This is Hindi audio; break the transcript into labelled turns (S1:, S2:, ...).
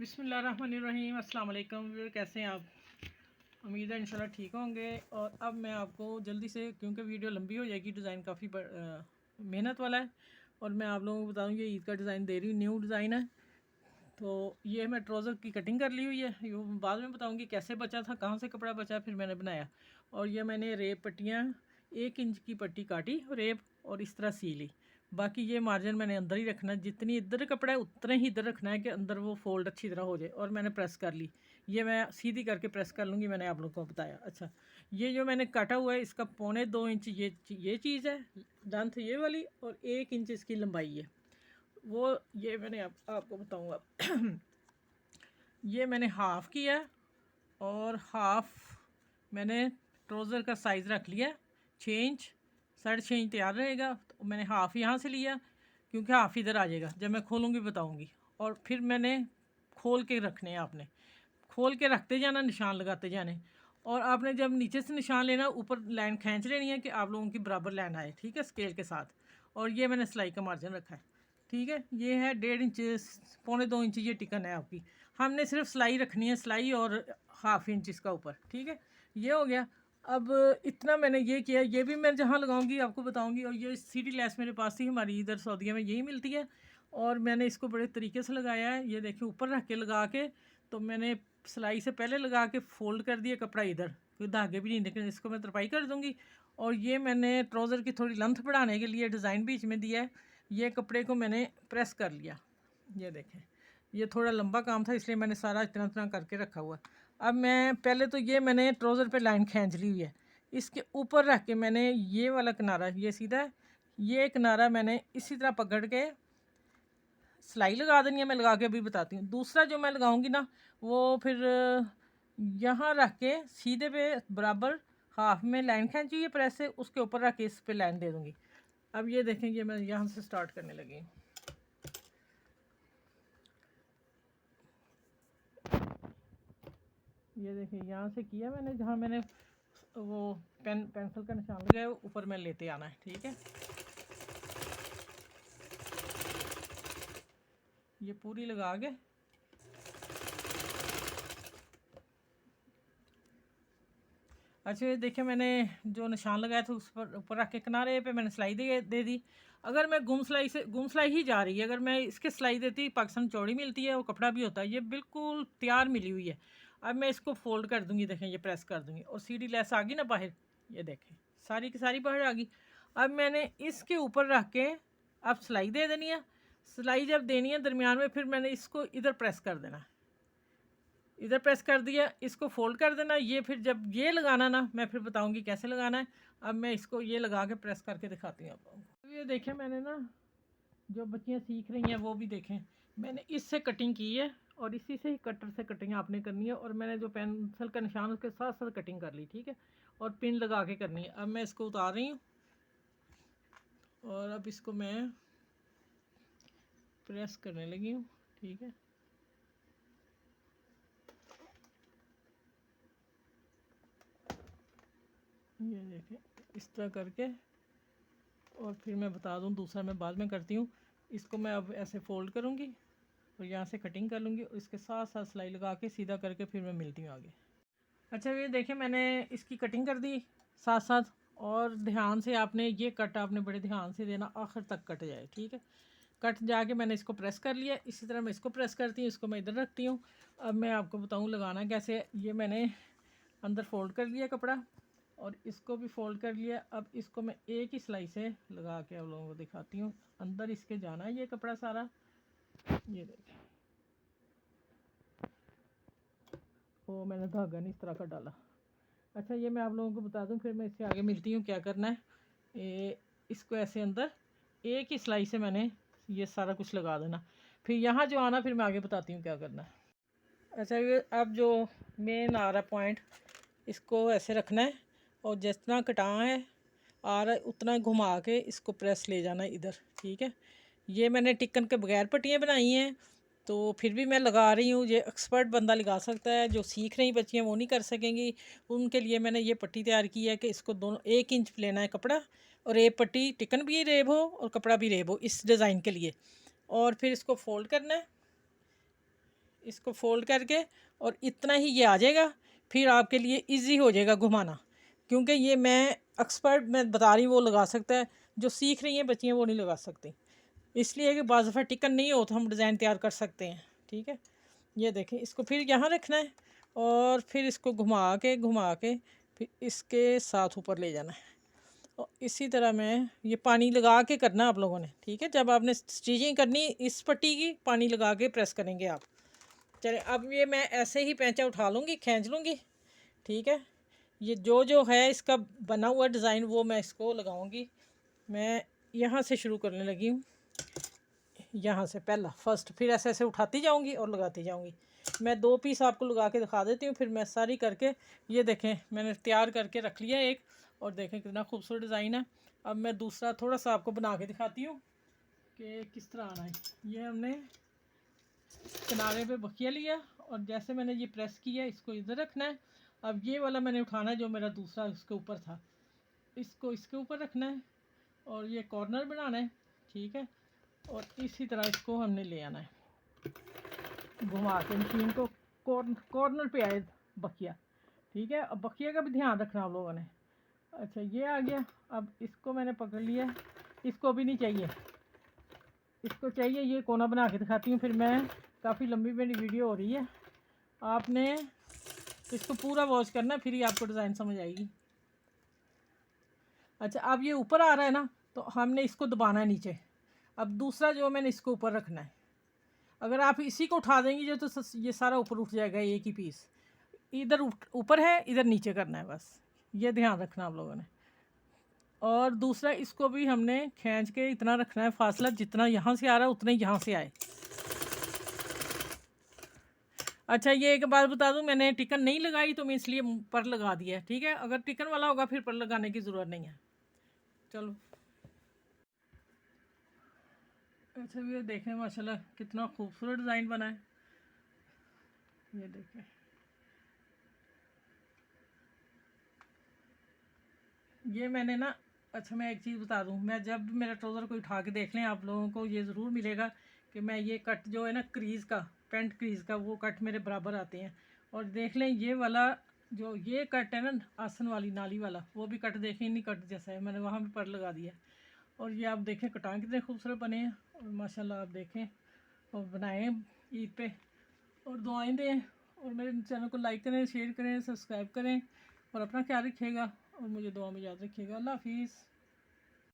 S1: बिस्मिल्लाहिर्रहमानिर्रहीम। अस्सलाम वालेकुम। कैसे हैं आप? उम्मीद है इंशाल्लाह ठीक होंगे। और अब मैं आपको जल्दी से, क्योंकि वीडियो लंबी हो जाएगी, डिज़ाइन काफ़ी मेहनत वाला है और मैं आप लोगों को बताऊँ ये ईद का डिज़ाइन दे रही हूँ, न्यू डिज़ाइन है। तो ये मैं ट्राउज़र की कटिंग कर ली हुई है, ये बाद में बताऊँगी कैसे बचा था, कहाँ से कपड़ा बचा, फिर मैंने बनाया। और ये मैंने रेप पट्टियाँ 1 इंच की पट्टी काटी रेप और इस तरह सी ली। बाकी ये मार्जिन मैंने अंदर ही रखना है, जितनी इधर कपड़ा है उतने ही इधर रखना है कि अंदर वो फोल्ड अच्छी तरह हो जाए। और मैंने प्रेस कर ली, ये मैं सीधी करके प्रेस कर लूँगी, मैंने आप लोगों को बताया। अच्छा, ये जो मैंने काटा हुआ है इसका 2.25 इंच ये चीज़ है, लेंथ ये वाली, और 1 इंच इसकी लंबाई है। वो ये मैंने आपको बताऊँगा। ये मैंने हाफ़ किया और हाफ़ मैंने ट्राउज़र का साइज़ रख लिया 6 इंच, 6.5 इंच तैयार रहेगा। तो मैंने हाफ़ यहाँ से लिया क्योंकि हाफ़ इधर आ जाएगा, जब मैं खोलूँगी बताऊँगी। और फिर मैंने खोल के रखने हैं, आपने खोल के रखते जाना, निशान लगाते जाने। और आपने जब नीचे से निशान लेना, ऊपर लाइन खींच लेनी है कि आप लोगों की बराबर लाइन आए, ठीक है, स्केल के साथ। और ये मैंने सिलाई का मार्जिन रखा है, ठीक है। ये है 1.5 इंच, 2.25 इंच ये टिकन है आपकी। हमने सिर्फ सिलाई रखनी है, सिलाई और हाफ इंच इसका ऊपर, ठीक है। ये हो गया। अब इतना मैंने ये किया, ये भी मैं जहाँ लगाऊंगी आपको बताऊंगी। और ये सीडी लेस मेरे पास थी, हमारी इधर सऊदीया में यही मिलती है। और मैंने इसको बड़े तरीके से लगाया है, ये देखिए ऊपर रख के लगा के। तो मैंने सिलाई से पहले लगा के फ़ोल्ड कर दिया कपड़ा इधर, कोई धागे भी नहीं, लेकिन इसको मैं तरपाई कर दूँगी। और ये मैंने ट्राउज़र की थोड़ी लेंथ बढ़ाने के लिए डिज़ाइन बीच में दिया है। ये कपड़े को मैंने प्रेस कर लिया, ये देखें, ये थोड़ा लंबा काम था इसलिए मैंने सारा इतना इतना करके रखा हुआ है। अब मैं पहले तो ये मैंने ट्राउज़र पे लाइन खींच ली हुई है, इसके ऊपर रख के मैंने ये वाला किनारा, ये सीधा है, ये किनारा मैंने इसी तरह पकड़ के सिलाई लगा देनी है। मैं लगा के अभी बताती हूँ। दूसरा जो मैं लगाऊंगी ना, वो फिर यहाँ रख के सीधे पे बराबर हाफ में लाइन खींची हुई है प्रेस से, उसके ऊपर रख के इस पे लाइन दे दूँगी। अब ये देखें, ये मैं यहाँ से स्टार्ट करने लगी हूँ। ये देखिए यहाँ से किया मैंने, जहाँ मैंने वो पेंसिल का निशान लगाया ऊपर में लेते आना है, ठीक है। ये पूरी लगा के अच्छा, ये देखिए मैंने जो निशान लगाया था उस पर ऊपर रख के किनारे पे मैंने सिलाई दे दी। अगर मैं गुम सिलाई ही जा रही है, अगर मैं इसके सिलाई देती, पाकिस्तान चौड़ी मिलती है, वो कपड़ा भी होता है, ये बिल्कुल तैयार मिली हुई है। अब मैं इसको फोल्ड कर दूंगी, देखें ये प्रेस कर दूंगी और सीधी लेस आ गई ना बाहर, ये देखें सारी की सारी बाहर आ गई। अब मैंने इसके ऊपर रख के अब सिलाई दे देनी है। सिलाई जब देनी है दरमियान में, फिर मैंने इसको इधर प्रेस कर देना, इधर प्रेस कर दिया, इसको फोल्ड कर देना। ये फिर जब ये लगाना ना, मैं फिर बताऊंगी कैसे लगाना है। अब मैं इसको ये लगा के प्रेस करके दिखाती हूँ आप लोगों को। ये देखें मैंने ना, जो बच्चियाँ सीख रही हैं वो भी देखें, मैंने इससे कटिंग की है और इसी से ही कटर से कटिंग आपने करनी है। और मैंने जो पेंसिल का निशान उसके साथ साथ कटिंग कर ली, ठीक है। और पिन लगा के करनी है। अब मैं इसको उतार रही हूँ और अब इसको मैं प्रेस करने लगी हूँ, ठीक है। ये देखें इस तरह करके। और फिर मैं बता दूं, दूसरा मैं बाद में करती हूँ। इसको मैं अब ऐसे फोल्ड करूँगी और यहाँ से कटिंग कर लूँगी और इसके साथ साथ सिलाई लगा के सीधा करके फिर मैं मिलती हूँ आगे। अच्छा, ये देखें मैंने इसकी कटिंग कर दी साथ साथ। और ध्यान से आपने ये कट आपने बड़े ध्यान से देना, आखिर तक कट जाए, ठीक है। कट जाके मैंने इसको प्रेस कर लिया। इसी तरह मैं इसको प्रेस करती हूँ, इसको मैं इधर रखती हूँ। अब मैं आपको बताऊँ लगाना कैसे। ये मैंने अंदर फोल्ड कर लिया कपड़ा और इसको भी फोल्ड कर लिया। अब इसको मैं एक ही सिलाई से लगा के आप लोगों को दिखाती हूँ। अंदर इसके जाना है ये कपड़ा सारा, ये देखिए। वो मैंने धागा नहीं इस तरह का डाला। अच्छा, ये मैं आप लोगों को बता दूं, फिर मैं इससे आगे मिलती हूँ क्या करना है। इसको ऐसे अंदर एक ही सिलाई से मैंने ये सारा कुछ लगा देना। फिर यहाँ जो आना, फिर मैं आगे बताती हूँ क्या करना है। अच्छा, ये अब जो मेन आ रहा पॉइंट, इसको ऐसे रखना है और जितना कटाना है आ रहा है उतना घुमा के इसको प्रेस ले जाना है इधर, ठीक है। ये मैंने टिक्कन के बगैर पट्टियाँ बनाई हैं, तो फिर भी मैं लगा रही हूँ। ये एक्सपर्ट बंदा लगा सकता है, जो सीख रही बच्चियाँ वो नहीं कर सकेंगी। उनके लिए मैंने ये पट्टी तैयार की है कि इसको दोनों 1 इंच लेना है कपड़ा, और एक पट्टी टिक्कन भी रेब हो और कपड़ा भी रेब हो इस डिज़ाइन के लिए। और फिर इसको फोल्ड करना है, इसको फोल्ड करके और इतना ही ये आ जाएगा। फिर आपके लिए इजी हो जाएगा घुमाना, क्योंकि ये मैं एक्सपर्ट मैं बता रही हूँ वो लगा सकता है, जो सीख रही हैं बच्चियाँ वो नहीं लगा सकती। इसलिए कि बाज़ दफ़ा टिकन नहीं हो तो हम डिज़ाइन तैयार कर सकते हैं। ठीक है, ये देखें, इसको फिर यहाँ रखना है और फिर इसको घुमा के फिर इसके साथ ऊपर ले जाना है। और इसी तरह मैं ये पानी लगा के करना आप लोगों ने। ठीक है, जब आपने स्टिचिंग करनी इस पट्टी की पानी लगा के प्रेस करेंगे आप। चले, अब ये मैं ऐसे ही पैंचा उठा लूँगी, खींच लूँगी। ठीक है, ये जो है इसका बना हुआ डिज़ाइन वो मैं इसको लगाऊंगी। मैं यहाँ से शुरू करने लगी हूँ, यहाँ से पहला फर्स्ट, फिर ऐसे ऐसे उठाती जाऊँगी और लगाती जाऊँगी। मैं 2 पीस आपको लगा के दिखा देती हूँ, फिर मैं सारी करके ये देखें मैंने तैयार करके रख लिया एक। और देखें कितना खूबसूरत डिज़ाइन है। अब मैं दूसरा थोड़ा सा आपको बना के दिखाती हूँ कि किस तरह आना है। ये हमने किनारे पे बखिया लिया और जैसे मैंने ये प्रेस किया इसको इधर रखना है। अब ये वाला मैंने उठाना है जो मेरा दूसरा उसके ऊपर था, इसको इसके ऊपर रखना है और ये कॉर्नर बनाना है। ठीक है, और इसी तरह इसको हमने ले आना है घुमा के मशीन को कॉर्नर पे आए बखिया। ठीक है, अब बखिया का भी ध्यान रखना आप लोगों ने। अच्छा, ये आ गया। अब इसको मैंने पकड़ लिया, इसको भी नहीं चाहिए, इसको चाहिए ये कोना बना के दिखाती हूँ फिर मैं। काफ़ी लंबी मेरी वीडियो हो रही है, आपने इसको पूरा वॉच करना फिर ही आपको डिज़ाइन समझ आएगी। अच्छा, अब ये ऊपर आ रहा है ना, तो हमने इसको दबाना है नीचे। अब दूसरा जो मैंने इसको ऊपर रखना है। अगर आप इसी को उठा देंगी जो तो ये सारा ऊपर उठ जाएगा, एक ही पीस इधर ऊपर है इधर नीचे करना है, बस ये ध्यान रखना आप लोगों ने। और दूसरा इसको भी हमने खींच के इतना रखना है फासला, जितना यहाँ से आ रहा है उतना ही यहाँ से आए। अच्छा, ये एक बात बता दूं, मैंने टिकन नहीं लगाई तो मैं इसलिए पर लगा दिया है। ठीक है, अगर टिकन वाला होगा फिर पर लगाने की ज़रूरत नहीं है। चलो, अच्छा ये देखें माशाल्लाह कितना खूबसूरत डिज़ाइन बना है। ये देखें, ये मैंने ना, अच्छा मैं एक चीज़ बता दूं, मैं जब मेरा ट्राउज़र कोई उठा के देख लें आप लोगों को ये ज़रूर मिलेगा कि मैं ये कट जो है ना क्रीज़ का, पेंट क्रीज़ का, वो कट मेरे बराबर आते हैं। और देख लें ये वाला जो ये कट है ना आसन वाली नाली वाला, वो भी कट देखें नहीं कट जैसा है, मैंने वहाँ भी पर लगा दिया। और ये आप देखें कटान कितने खूबसूरत बने हैं। और माशाल्लाह आप देखें और बनाएं ईद पे और दुआएं दें। और मेरे चैनल को लाइक करें, शेयर करें, सब्सक्राइब करें और अपना ख्याल रखिएगा और मुझे दुआ में याद रखिएगा। अल्लाह हाफिज़।